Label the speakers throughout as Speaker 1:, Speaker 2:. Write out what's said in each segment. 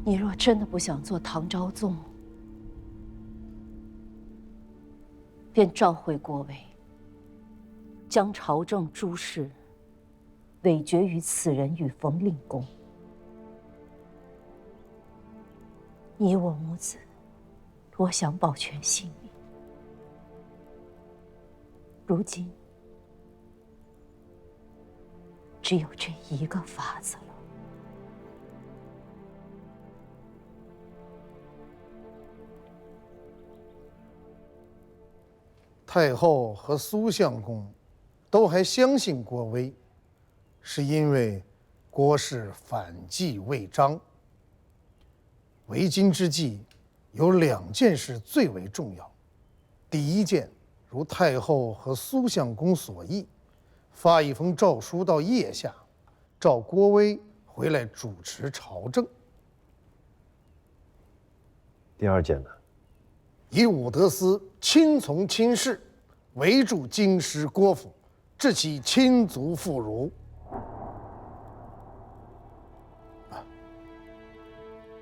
Speaker 1: 你若真的不想做唐昭宗，便召回国威，将朝政诸事委决于此人与冯令公。你我母子多想保全性命，如今只有这一个法子了。
Speaker 2: 太后和苏相公都还相信郭威，是因为郭氏反计未彰。为今之计，有2件事最为重要。第一件，如太后和苏相公所议，发一封诏书到腋下，召郭威回来主持朝政。
Speaker 3: 第2件呢？
Speaker 2: 以武德司亲从亲事，围住京师郭府，致其亲族妇孺。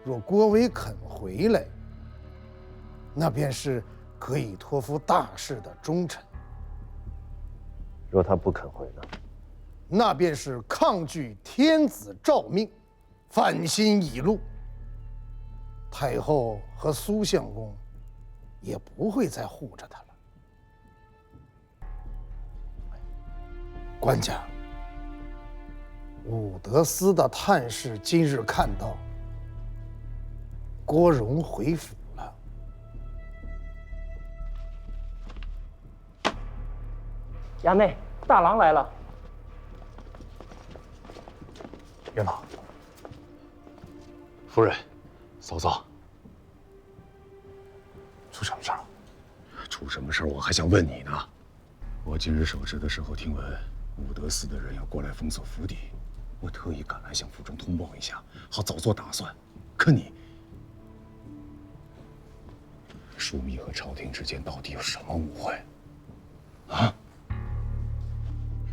Speaker 2: 若郭威肯回来，那便是可以托付大事的忠臣；
Speaker 3: 若他不肯回呢？
Speaker 2: 那便是抗拒天子诏命，反心已露。太后和苏相公也不会再护着他了。官家，武德司的探视今日看到郭荣回府了。
Speaker 4: 衙内，大郎来了。
Speaker 5: 元老，夫人，嫂嫂，出什么事儿？出什么事儿？我还想问你呢。我今日守职的时候，听闻武德司的人要过来封锁府邸，我特意赶来向府中通报一下，好早做打算。可你，枢密和朝廷之间到底有什么误会？啊？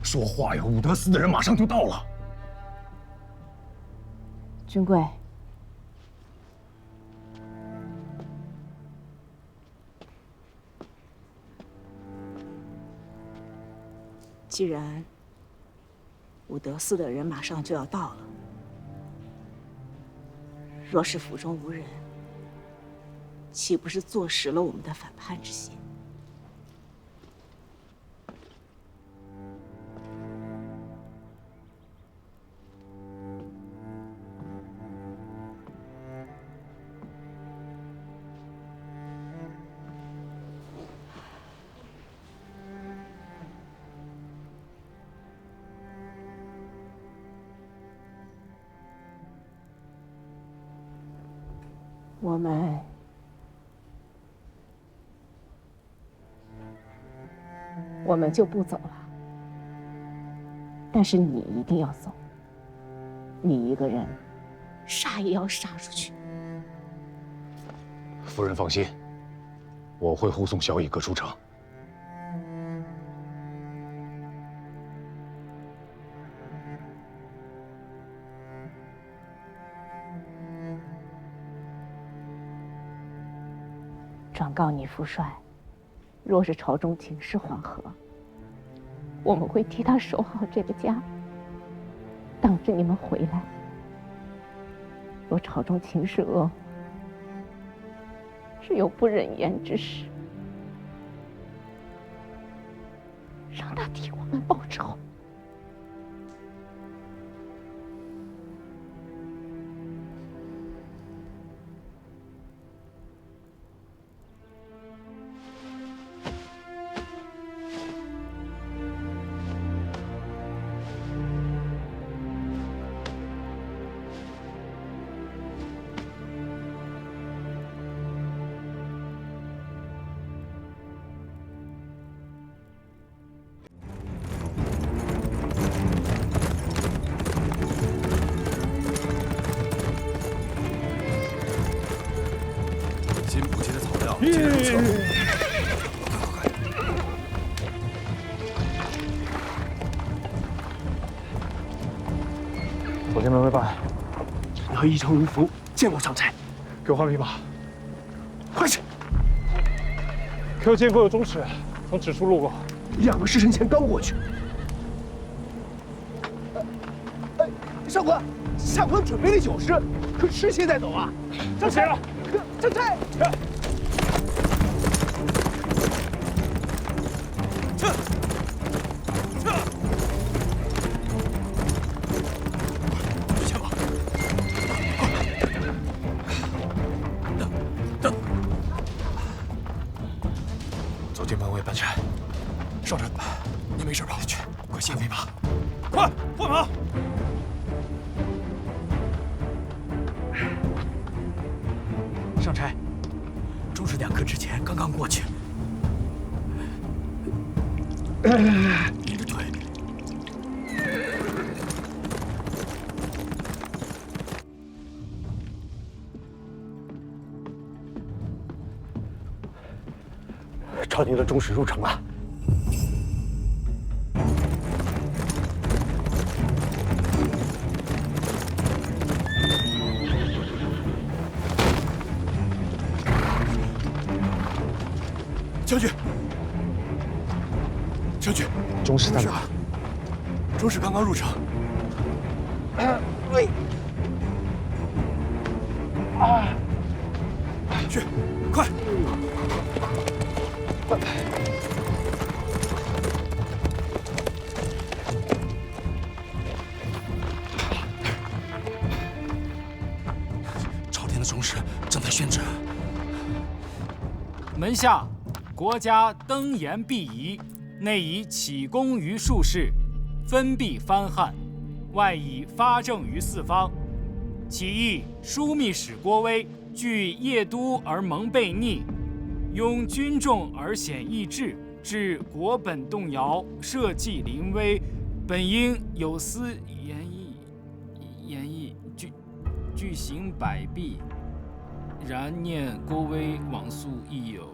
Speaker 5: 说话呀！武德司的人马上就到了。
Speaker 1: 君贵，
Speaker 6: 既然武德司的人马上就要到了，若是府中无人，岂不是坐实了我们的反叛之心？
Speaker 1: 我们就不走了。但是你一定要走，你一个人，杀也要杀出去。
Speaker 5: 夫人放心，我会护送小乙哥出城。
Speaker 1: 转告你父帅，若是朝中情势缓和，我们会替他守好这个家，等着你们回来。若朝中情势恶化，只有不忍言之时，让他替我们报仇。
Speaker 7: 新补给的草料接着撤。快！
Speaker 3: 左监门卫办，
Speaker 5: 要一朝如福，
Speaker 8: 见过上差。
Speaker 9: 给我换匹马，
Speaker 8: 快去！
Speaker 9: 可有见过有宗室从此处路过
Speaker 8: 2个时辰前刚过去。上官，下官准备了酒食，可吃些再走啊！上差，上差。
Speaker 9: 走进门卫办差。少臣，你没事吧？去，快卸匹马，快换马！
Speaker 8: 上差，钟氏2刻之前刚刚过去。你的腿。
Speaker 10: 朝廷的宗室入城了。
Speaker 8: 将军，将军，
Speaker 9: 宗室在哪？
Speaker 8: 宗室刚刚入城。去，快！ 朝廷的宗室正在宣旨。
Speaker 11: 门下，国家登严毕仪，内以启功于术士，分币藩汉，外以发政于四方。起义枢密使郭威，据邺都而蒙悖逆。 拥军众而显意志，致国本动摇，社稷临危，本应有司言议，具行百弊。然念郭威往速亦有。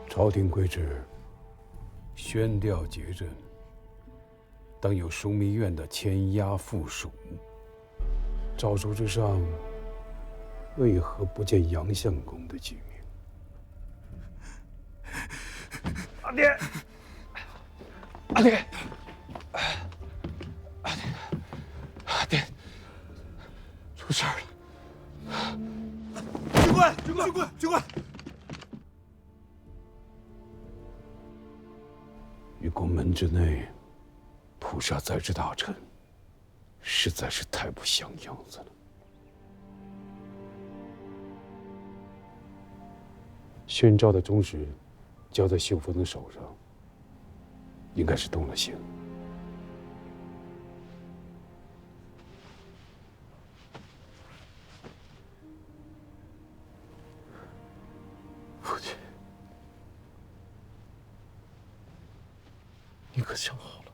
Speaker 12: 朝廷规制，宣调结阵，当有枢密院的签押附属。诏书之上，为何不见杨相公的记名？
Speaker 10: 阿爹，阿爹，阿爹，出事了！
Speaker 8: 军官，军官，军官，军官！
Speaker 12: 于宫门之内，捕杀在职大臣，实在是太不像样子了。宣诏的宗室交在秀峰的手上，应该是动了心。
Speaker 10: 父亲。 你可想好了？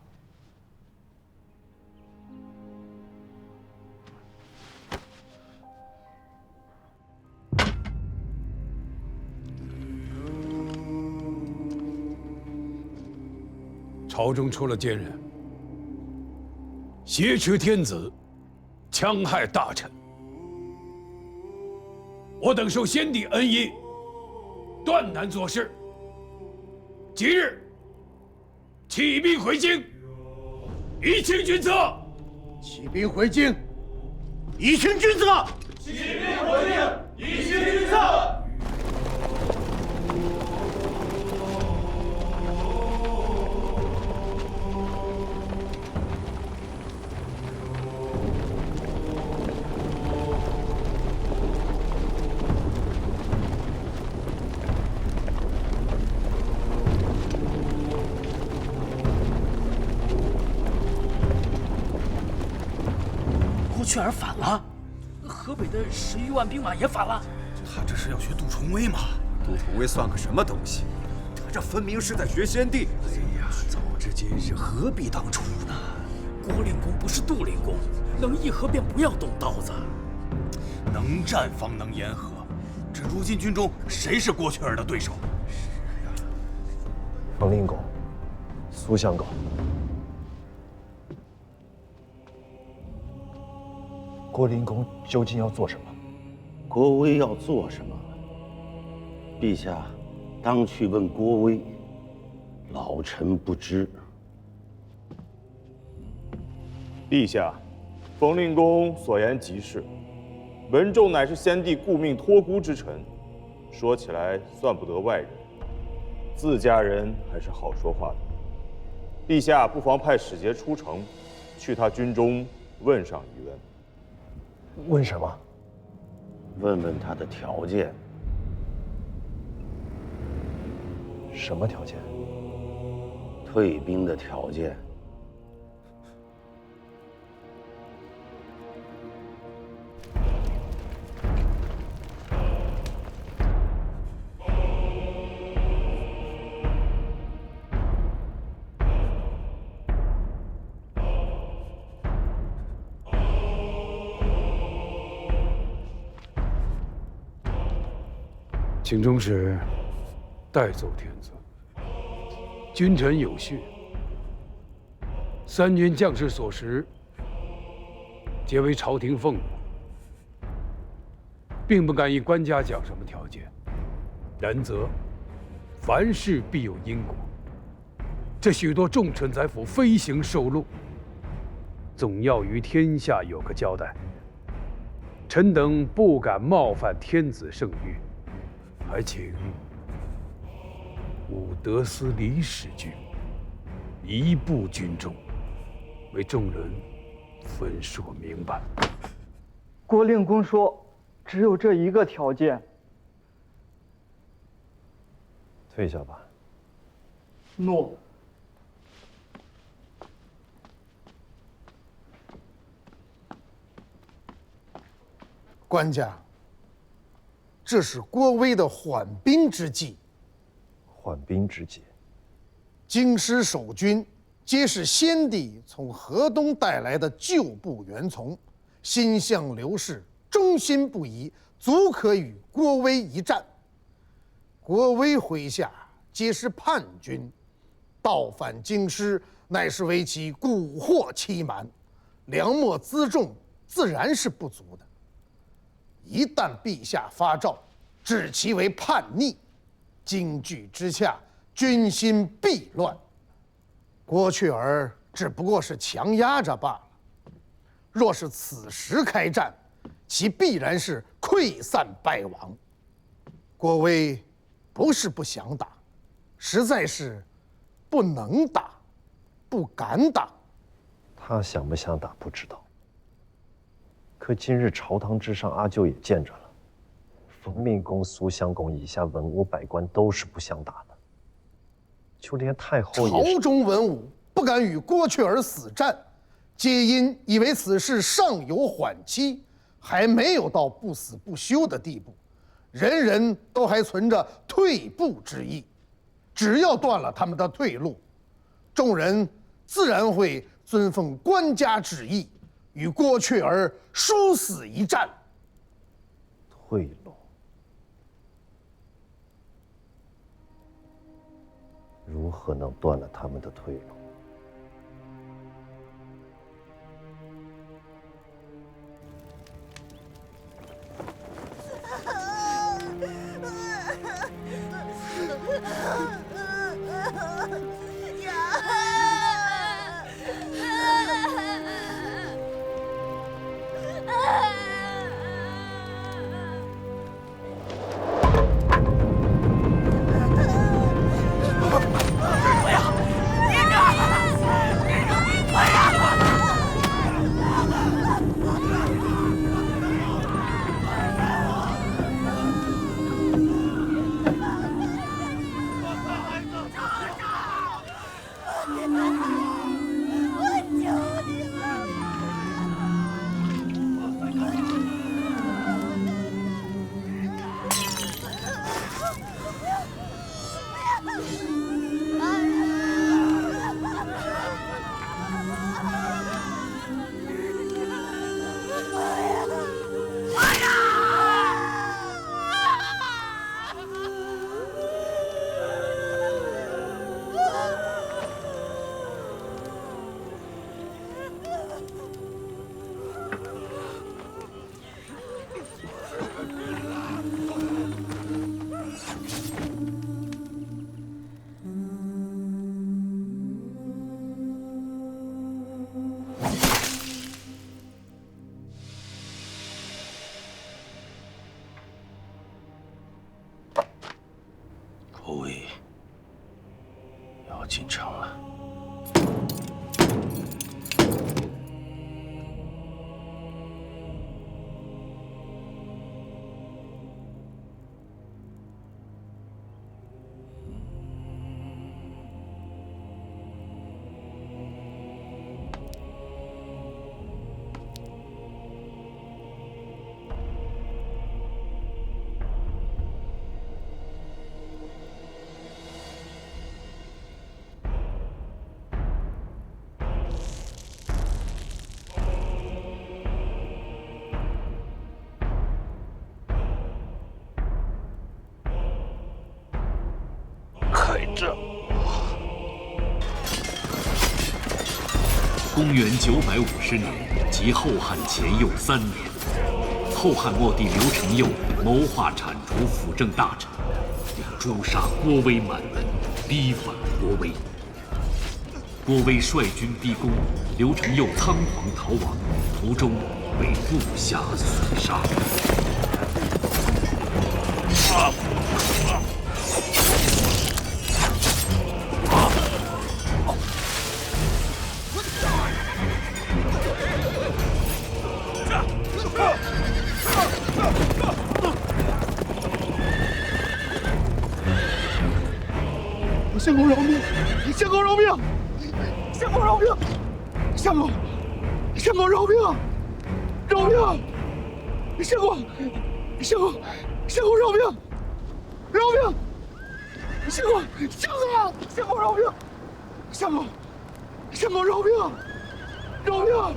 Speaker 12: 朝中出了奸人，挟持天子，戕害大臣。我等受先帝恩荫，断难做事。即日。 起兵回京，以清君侧。
Speaker 2: 起兵回京，以清君侧。
Speaker 7: 起兵回京，以清君侧。
Speaker 8: 雀儿反了，河北的10余万兵马也反了。
Speaker 7: 他这是要学杜重威吗？杜重威算个什么东西？他这分明是在学先帝。哎呀，早知
Speaker 9: 今日何必当初呢？郭令公不是杜令公，能议和便不要动刀子。能战方能言和，这如今军中谁是郭雀儿的对手？
Speaker 3: 冯令公，苏相公，郭令公究竟要做什么？
Speaker 13: 郭威要做什么？陛下当去问郭威，老臣不知。
Speaker 14: 陛下，冯令公所言极是。文仲乃是先帝顾命托孤之臣，说起来算不得外人，自家人还是好说话的。陛下不妨派使节出城，去他军中问上一问。
Speaker 3: 问什么？
Speaker 13: 问问他的条件。
Speaker 3: 什么条件？
Speaker 13: 退兵的条件。
Speaker 12: 请中使代奏天子，君臣有序，三军将士所食，皆为朝廷俸禄，并不敢以官家讲什么条件。然则，凡事必有因果。这许多重臣宰辅飞行受禄，总要于天下有个交代。臣等不敢冒犯天子圣谕。还请武德司李使君移步军中，为众人分说明白。
Speaker 15: 郭令公说，只有这一个条件。
Speaker 3: 退下吧。
Speaker 15: 诺。
Speaker 2: 官家。这是郭威的缓兵之计。
Speaker 3: 缓兵之计。
Speaker 2: 京师守军皆是先帝从河东带来的旧部员从，心向刘氏，忠心不移，足可与郭威一战。郭威麾下皆是叛军，倒返京师，乃是为其蛊惑欺瞒，粮秣辎重，自然是不足的。一旦陛下发诏，指其为叛逆，惊惧之下，军心必乱。郭雀儿只不过是强压着罢了。若是此时开战，其必然是溃散败亡。郭威不是不想打，实在是不能打，不敢打。
Speaker 3: 他想不想打不知道。可今日朝堂之上，阿舅也见着了，冯令公、苏相公以下文武百官都是不想打的，就连太后也是。
Speaker 2: 朝中文武不敢与郭雀儿死战，皆因以为此事尚有缓期，还没有到不死不休的地步，人人都还存着退步之意。只要断了他们的退路，众人自然会遵奉官家旨意，与郭雀儿殊死一战。
Speaker 3: 退路，如何能断了他们的退路？
Speaker 16: 公元950年，即后汉前又3年，后汉末帝刘承佑谋划铲除辅政大臣，诛杀郭威满门，逼反郭威。郭威率军逼宫，刘承佑仓皇逃亡，途中被部下所杀。
Speaker 8: 相公饶命！相公饶命！相公饶命！相公，相公饶命！饶命！相公，相公，相公饶命！饶命！相公，相公，相公饶命！相公，相公饶命！饶命！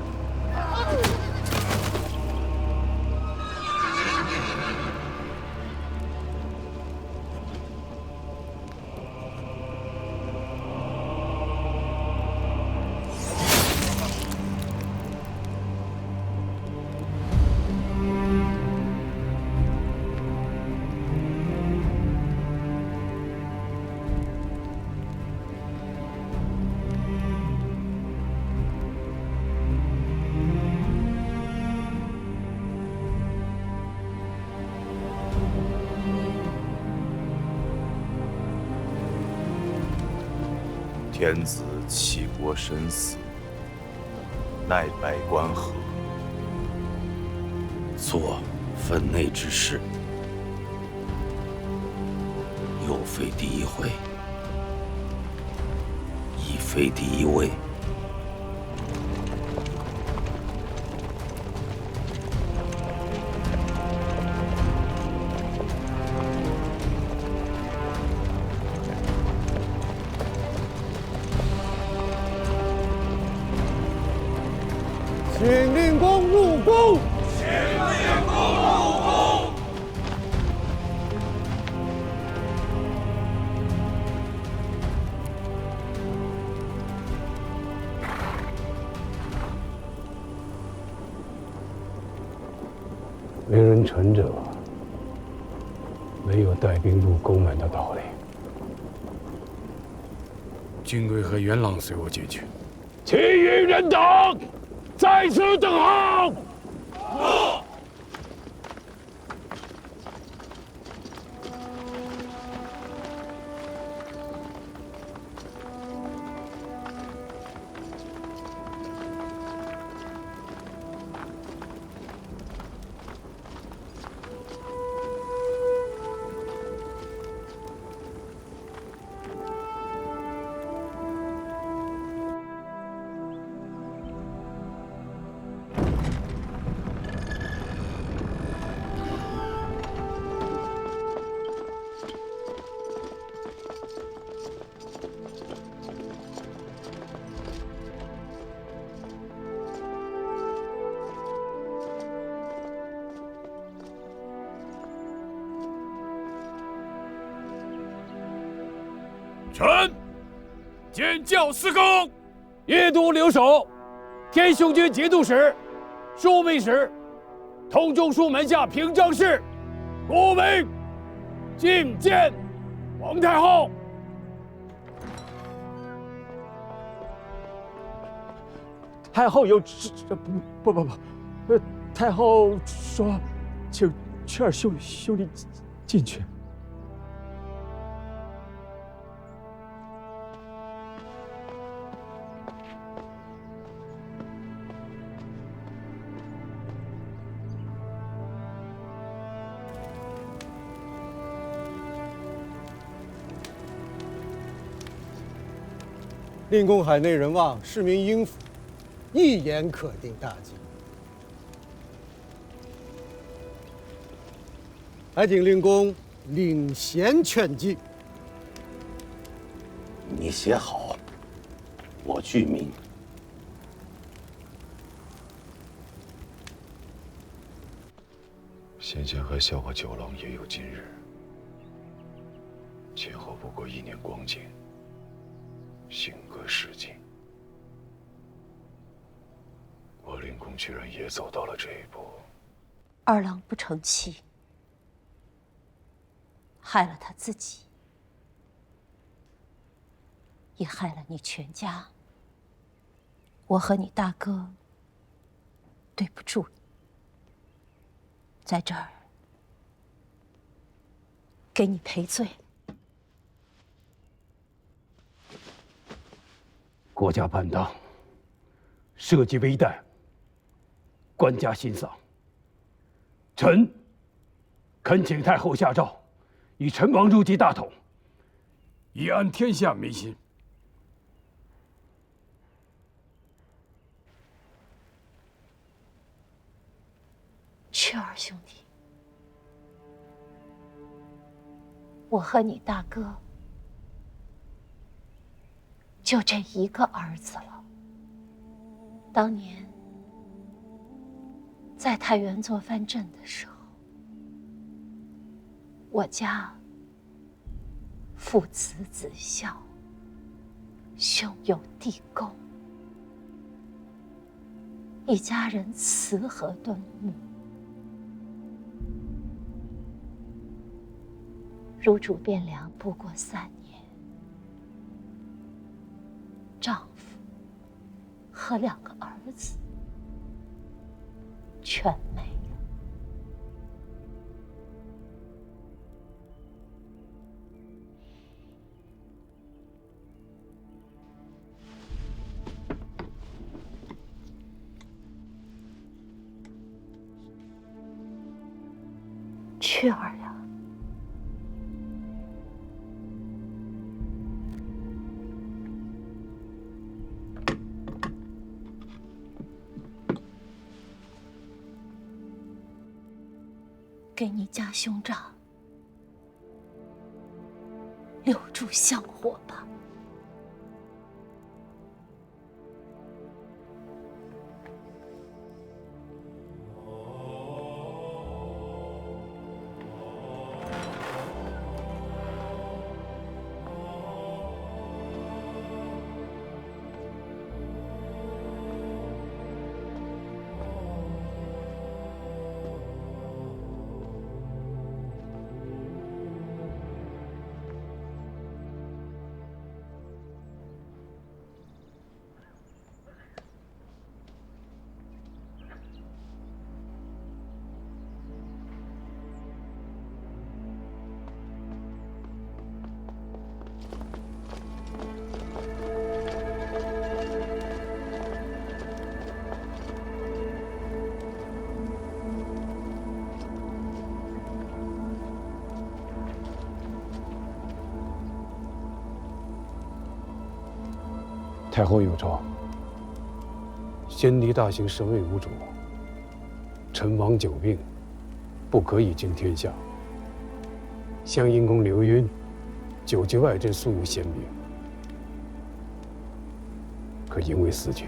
Speaker 14: 天子弃国身死，奈百官何？
Speaker 13: 做分内之事，又非第一回，亦非第一位。
Speaker 8: 请令公入宫。
Speaker 7: 请令公入宫。
Speaker 12: 为人臣者，没有带兵入宫门的道理。君贵和元朗随我进去。其余人等在此等候。
Speaker 17: 臣见教司功，阅都留守，天雄军节度使、枢密使、通中书门下平章事，顾明觐见皇太后。
Speaker 8: 太后有不，太后说，请劝兄弟进去。
Speaker 18: 令公海内人望，市民应服，一言可定大计。还请令公领衔劝进。
Speaker 13: 你写好，我具名。
Speaker 5: 先前还笑话九郎也有今日，前后不过1年光景，性格市井。
Speaker 10: 居然也走到了这一步。
Speaker 19: 二郎不成器，害了他自己，也害了你全家。我和你大哥对不住你，在这儿给你赔罪。
Speaker 12: 国家叛党，社稷危殆，官家心丧。臣恳请太后下诏，以陈王入继大统，以安天下民心。
Speaker 19: 雀儿兄弟，我和你大哥就这一个儿子了。当年在太原做藩镇的时候，我家父慈子孝，兄友弟恭，一家人慈和敦睦。入主汴梁不过3年，丈夫和2个儿子全没了。雀儿呀，给你加兄长留住香火吧。
Speaker 12: 太后有诏，先帝大行神位无主，陈王久病，不可以经天下。襄阴公刘赟久居外镇，素无贤名，可因为私权。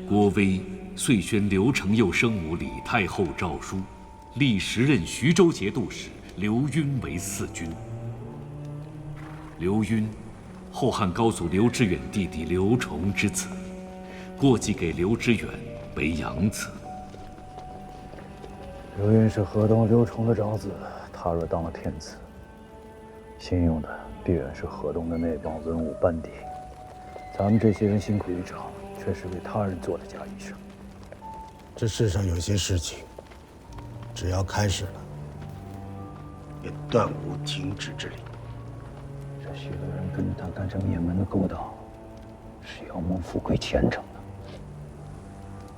Speaker 16: 郭威遂宣刘承佑生母李太后诏书，立时任徐州节度使刘赟为4军。刘赟，后汉高祖刘知远弟弟刘崇之子，过继给刘知远为养子。
Speaker 3: 刘赟是河东刘崇的长子，他若当了天子，信用的必然是河东的那帮文武班底。咱们这些人辛苦一场，却是为他人做的假医生。
Speaker 18: 这世上有些事情，只要开始了，也断无停止之理。
Speaker 3: 这许多人跟着他干成灭门的勾当，是要谋富贵前程的。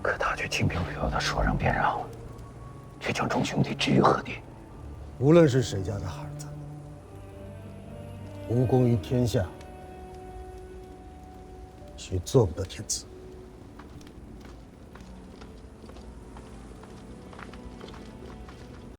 Speaker 3: 可他却轻飘飘地说让便让了，却将众兄弟置于何地？
Speaker 18: 无论是谁家的孩子，无功于天下，许做不得天子。